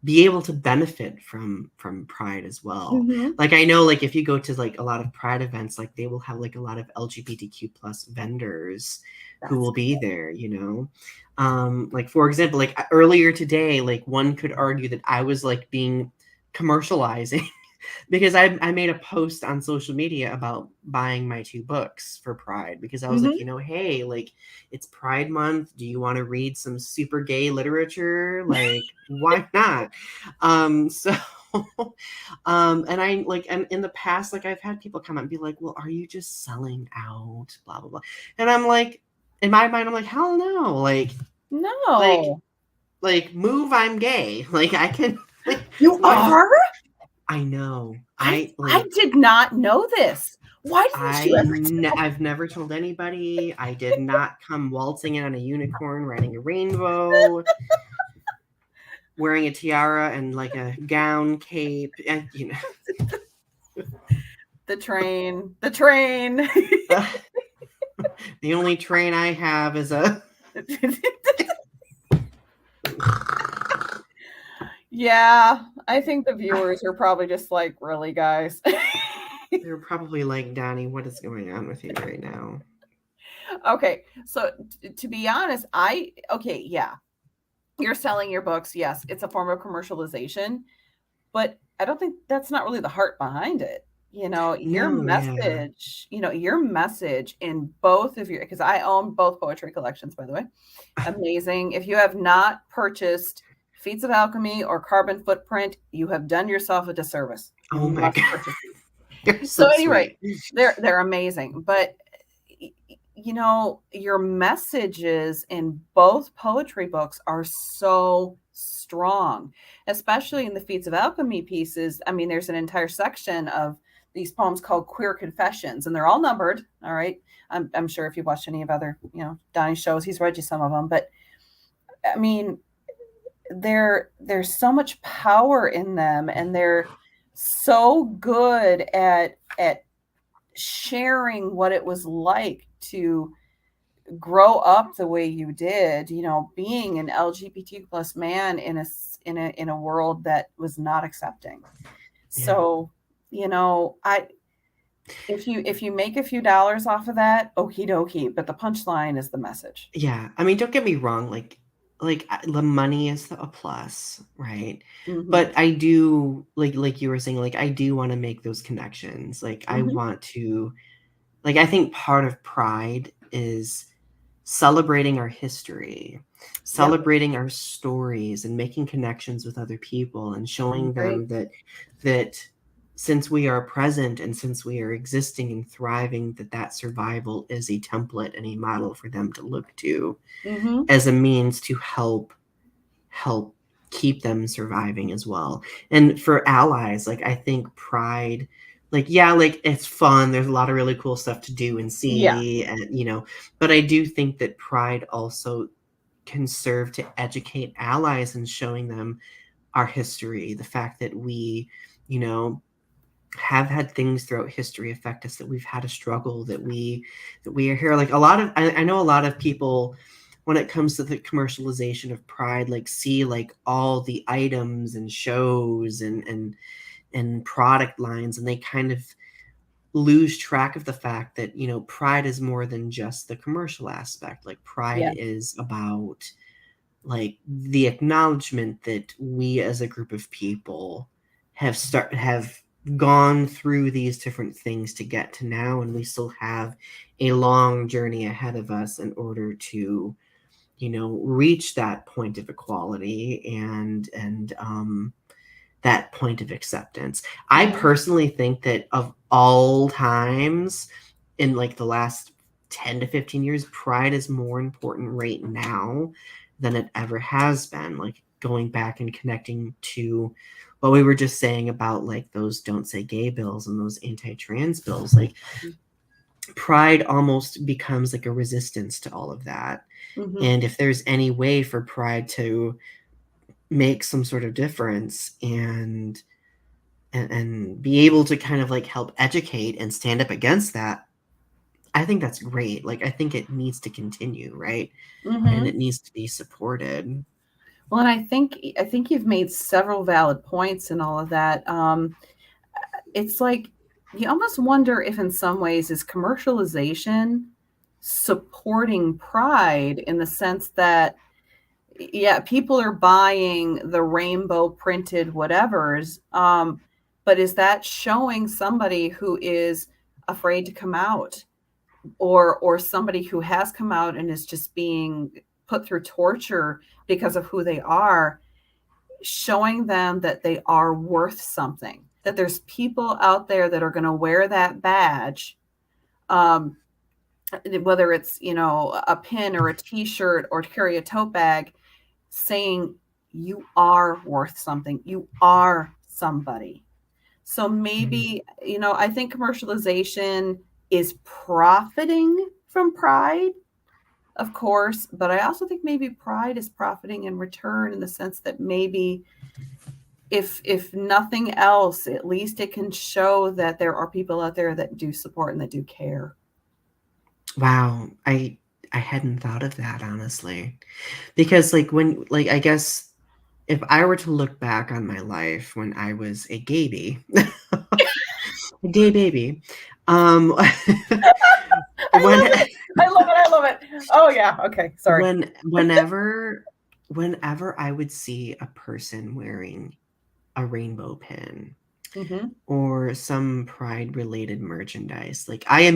be able to benefit from Pride as well. Mm-hmm. Like I know, like if you go to like a lot of Pride events, like they will have like a lot of LGBTQ plus vendors who will be there, you know. Like for example, like earlier today, like one could argue that I was like being commercializing because I made a post on social media about buying my 2 books for Pride because I was like, Mm-hmm. hey, like it's Pride month. Do you want to read some super gay literature? Like, why not? So and I like and in the past, like I've had people come and be like, well, are you just selling out? Blah blah blah. And I'm like, in my mind, I'm like, hell no. Like No. move, I'm gay. Like I can like You why are? I know. I did not know this. Why didn't you ever tell? I've never told anybody. I did not come waltzing in on a unicorn, riding a rainbow, wearing a tiara and like a gown, cape, and you know. The train. The train. The only train I have is a. Yeah, I think the viewers are probably just like, really, guys? They're probably like, Donnie, what is going on with you right now? Okay, so to be honest, yeah, you're selling your books. Yes, it's a form of commercialization, but I don't think that's not really the heart behind it. No, yeah. Your message in both of your, because I own both poetry collections, by the way. Amazing. If you have not purchased Feats of Alchemy or Carbon Footprint, you have done yourself a disservice. You Oh my must god. purchase these. You're So so anyway, sweet. they're amazing. But your messages in both poetry books are so strong, especially in the Feats of Alchemy pieces. I mean, there's an entire section of these poems called Queer Confessions, and they're all numbered. All right. I'm sure if you watched any of other, Donnie shows, he's read you some of them. But I mean, there's so much power in them, and they're so good at sharing what it was like to grow up the way you did, being an LGBT plus man in a world that was not accepting. Yeah. So, I if you make a few dollars off of that, okie dokie, but the punchline is the message. Yeah. I mean, don't get me wrong. Like the money is a plus, right? Mm-hmm. But I do like you were saying, like I do want to make those connections. Like I Mm-hmm. want to, like I think part of Pride is celebrating our history, Yep. celebrating our stories, and making connections with other people, and showing Great. them that since we are present and since we are existing and thriving, that survival is a template and a model for them to look to Mm-hmm. as a means to help keep them surviving as well. And for allies, like I think pride, like yeah, like it's fun, there's a lot of really cool stuff to do and Yeah. see, and but I do think that pride also can serve to educate allies and showing them our history, the fact that we, you know, have had things throughout history affect us, that we've had a struggle, that we are here. Like a lot of, I know a lot of people, when it comes to the commercialization of pride, like see like all the items and shows and product lines, and they kind of lose track of the fact that pride is more than just the commercial aspect. Like pride Yeah. is about like the acknowledgement that we as a group of people have gone through these different things to get to now, and we still have a long journey ahead of us in order to reach that point of equality and that point of acceptance. I Mm-hmm. personally think that of all times in like the last 10 to 15 years, pride is more important right now than it ever has been. Like going back and connecting to what we were just saying about like those don't say gay bills and those anti-trans bills, like pride almost becomes like a resistance to all of that. Mm-hmm. And if there's any way for pride to make some sort of difference and be able to kind of like help educate and stand up against that, I think that's great. Like I think it needs to continue, right? And Mm-hmm. it needs to be supported. Well, and I think you've made several valid points in all of that. It's like you almost wonder if, in some ways, is commercialization supporting pride in the sense that, yeah, people are buying the rainbow printed whatevers, but is that showing somebody who is afraid to come out, or somebody who has come out and is just being put through torture because of who they are, showing them that they are worth something, that there's people out there that are going to wear that badge, um, whether it's a pin or a t-shirt or carry a tote bag, saying you are worth something, you are somebody. So maybe, I think commercialization is profiting from pride, of course, but I also think maybe pride is profiting in return, in the sense that maybe, if nothing else, at least it can show that there are people out there that do support and that do care. Wow, I hadn't thought of that honestly. Because like when like I guess if I were to look back on my life when I was a gay baby, a gay baby, um I when love it. I love it. I love it. Oh yeah. Okay. Sorry. whenever I would see a person wearing a rainbow pin Mm-hmm. or some pride related merchandise, like I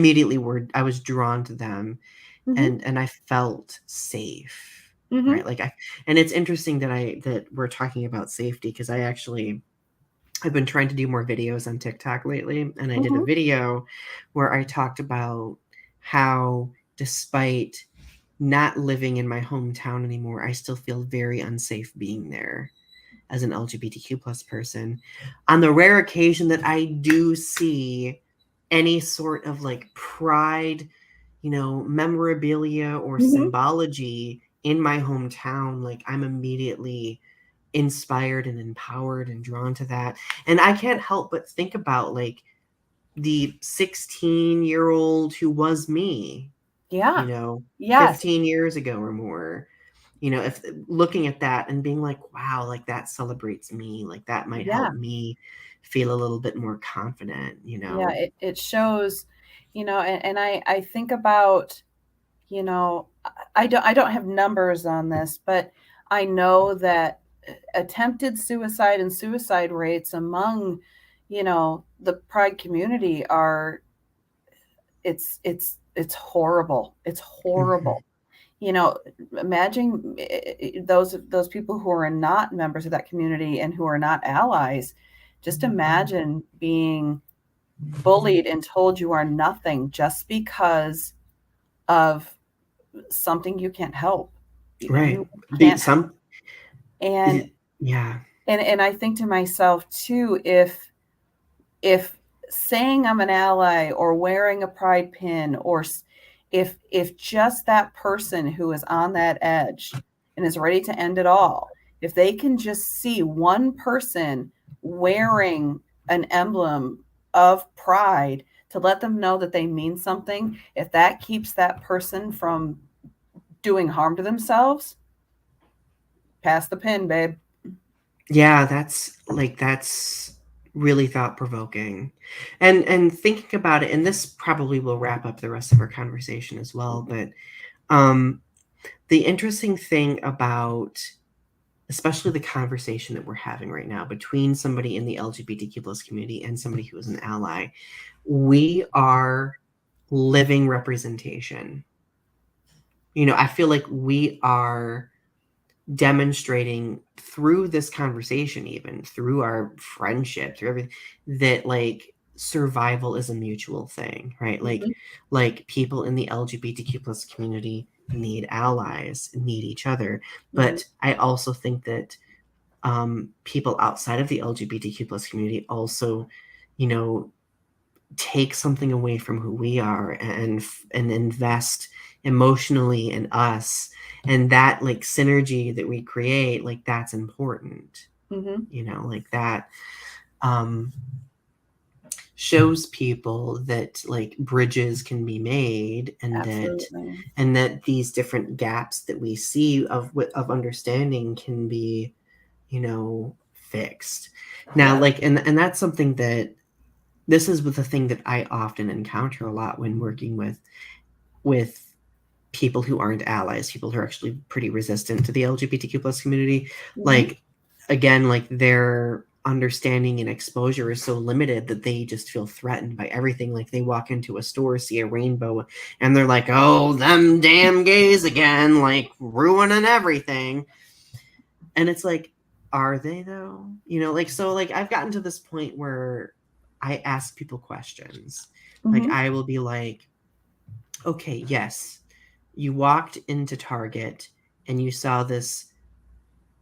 was drawn to them, Mm-hmm. and I felt safe, Mm-hmm. right? And it's interesting that we're talking about safety, because I've been trying to do more videos on TikTok lately, and I did a Mm-hmm. video where I talked about how, despite not living in my hometown anymore, I still feel very unsafe being there as an LGBTQ plus person. On the rare occasion that I do see any sort of like pride, memorabilia or Mm-hmm. symbology in my hometown, like I'm immediately inspired and empowered and drawn to that. And I can't help but think about like the 16-year-old who was me, Yeah. Yes. 15 years ago or more. If looking at that and being like, wow, like that celebrates me, like that might help Yeah. me feel a little bit more confident. Yeah. It shows, and I think about, I don't have numbers on this, but I know that attempted suicide and suicide rates among, the pride community are, it's horrible. It's Mhm. horrible. You know, Imagine those people who are not members of that community and who are not allies, Just imagine being bullied and told you are nothing just because of something you can't help. Right. You can't help. Some, And yeah. and I think to myself too, if saying I'm an ally or wearing a pride pin, or if just that person who is on that edge and is ready to end it all, if they can just see one person wearing an emblem of pride to let them know that they mean something, if that keeps that person from doing harm to themselves, pass the pin, babe. Yeah, that's really thought provoking. And thinking about it, and this probably will wrap up the rest of our conversation as well, but um the interesting thing about especially the conversation that we're having right now between somebody in the LGBTQ plus community and somebody who is an ally, we are living representation. I feel like we are demonstrating through this conversation, even through our friendship, through everything, that like survival is a mutual thing, right? Like people in the LGBTQ plus community need allies, need each other. Mm-hmm. But I also think that people outside of the LGBTQ plus community also, you know, take something away from who we are and invest emotionally in us, and that like synergy that we create, like that's important. Mm-hmm. Like that um shows people that like bridges can be made, Absolutely. and that these different gaps that we see of understanding can be fixed. Now, Yeah. like, and that's something that this is with the thing that I often encounter a lot when working with people who aren't allies, people who are actually pretty resistant to the LGBTQ plus community. Mm-hmm. Like, again, like their understanding and exposure is so limited that they just feel threatened by everything. Like they walk into a store, see a rainbow, and they're like, oh, them damn gays again, like ruining everything. And it's like, are they though? Like, so like I've gotten to this point where I ask people questions. Like Mm-hmm. I will be like, okay, yes, you walked into Target and you saw this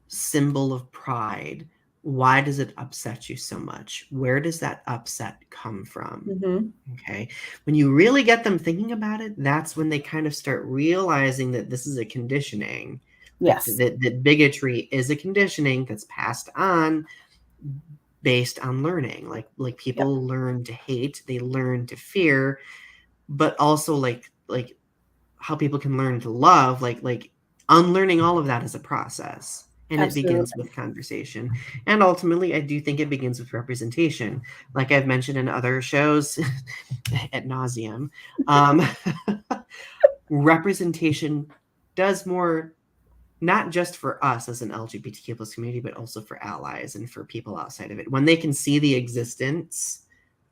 symbol of pride. Why does it upset you so much? Where does that upset come from? Mm-hmm. Okay. When you really get them thinking about it, that's when they kind of start realizing that this is a conditioning. Like Yes. that bigotry is a conditioning that's passed on based on learning. Like Yep. people learn to hate, they learn to fear, but also like how people can learn to love, like unlearning all of that is a process. And it begins Absolutely. with conversation. And ultimately, I do think it begins with representation. Like I've mentioned in other shows at nauseum, um, representation does more, not just for us as an LGBTQ plus community, but also for allies and for people outside of it. When they can see the existence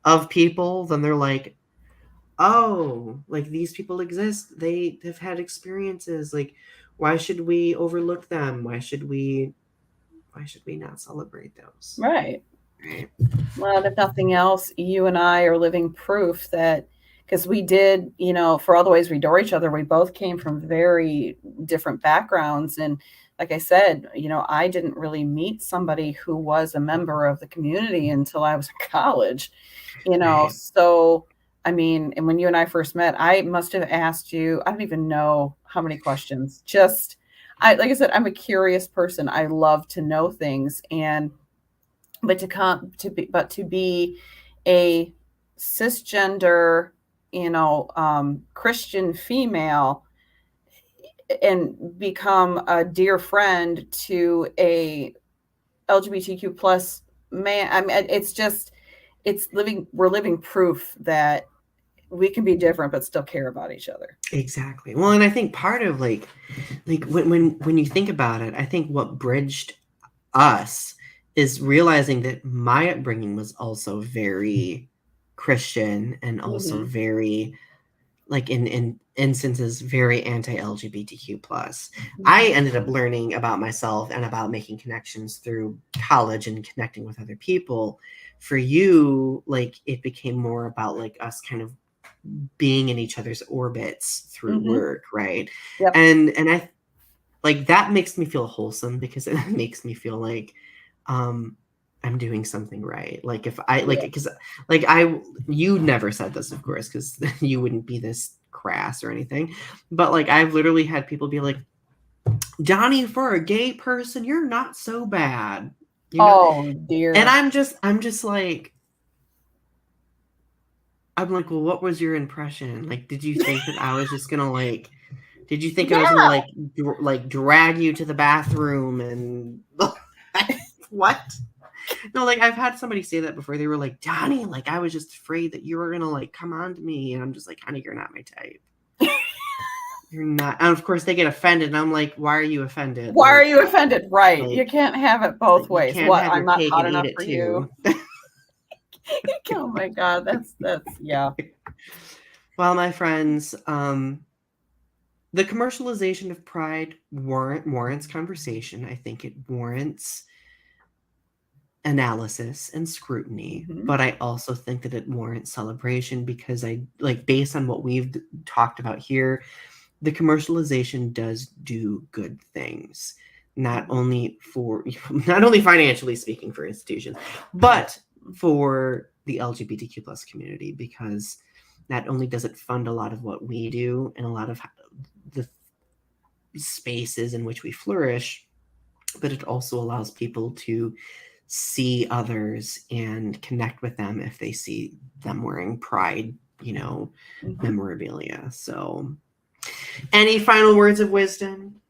of people, then they're like, oh, like these people exist. They have had experiences. Like, why should we overlook them? Why should we not celebrate those? Right. Right. Well, if nothing else, you and I are living proof that, because we did, for all the ways we adore each other, we both came from very different backgrounds. And like I said, I didn't really meet somebody who was a member of the community until I was in college, Right. so I mean, and when you and I first met, I must have asked you, I don't even know how many questions. Just, like I said, I'm a curious person. I love to know things. And but to be a cisgender, Christian female, and become a dear friend to a LGBTQ plus man. I mean, we're living proof that we can be different but still care about each other. Exactly. Well, and I think part of like when you think about it, I think what bridged us is realizing that my upbringing was also very Christian and also Mm-hmm. very like in instances, very anti-LGBTQ plus. I ended up learning about myself and about making connections through college and connecting with other people. For you, like it became more about like us kind of being in each other's orbits through work, right? Yep. And I like that makes me feel wholesome because it makes me feel like I'm doing something right. Like if I like because like you never said this, of course, because you wouldn't be this crass or anything. But like I've literally had people be like, Donny, for a gay person, you're not so bad. You know? Oh dear. And I'm just like, I'm like, well, what was your impression? Like, did you think that I was just gonna like, did you think I was gonna like drag you to the bathroom and what? No, like I've had somebody say that before. They were like, Donny, like I was just afraid that you were gonna like come on to me, and I'm just like, honey, you're not my type. You're not. And of course, they get offended, and I'm like, why are you offended? Why are like, you offended? Right. like, You can't have it both ways. You can't What? have I'm your not cake hot and eat enough it for too. you. Oh my God. That's yeah. Well, my friends, the commercialization of pride warrants conversation. I think it warrants analysis and scrutiny, but I also think that it warrants celebration because I like based on what we've talked about here, the commercialization does do good things, not only financially speaking for institutions, but for the LGBTQ plus community, because not only does it fund a lot of what we do and a lot of the spaces in which we flourish, but it also allows people to see others and connect with them if they see them wearing pride, memorabilia. So, any final words of wisdom,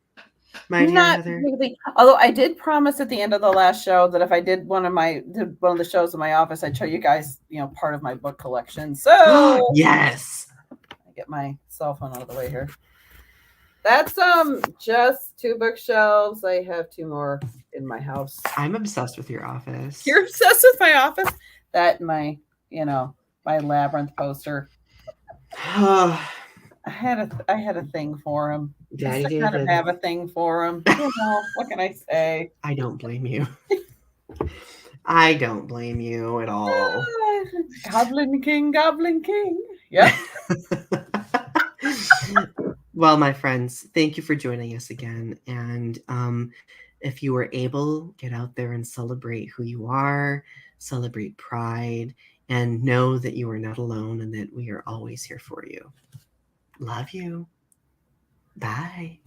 my dear Not Heather? really. Although I did promise at the end of the last show that if I did one of the shows in my office, I'd show you guys, part of my book collection. So yes, I get my cell phone out of the way here. That's just 2 bookshelves. I have 2 more in my house. I'm obsessed with your office. You're obsessed with my office? That my Labyrinth poster. I had a thing for him. Daddy I kind of David. have a thing for him. What can I say? I don't blame you. I don't blame you at all. Goblin King, Goblin King. Yep. Well, my friends, thank you for joining us again. And if you were able, get out there and celebrate who you are, celebrate pride, and know that you are not alone and that we are always here for you. Love you. Bye.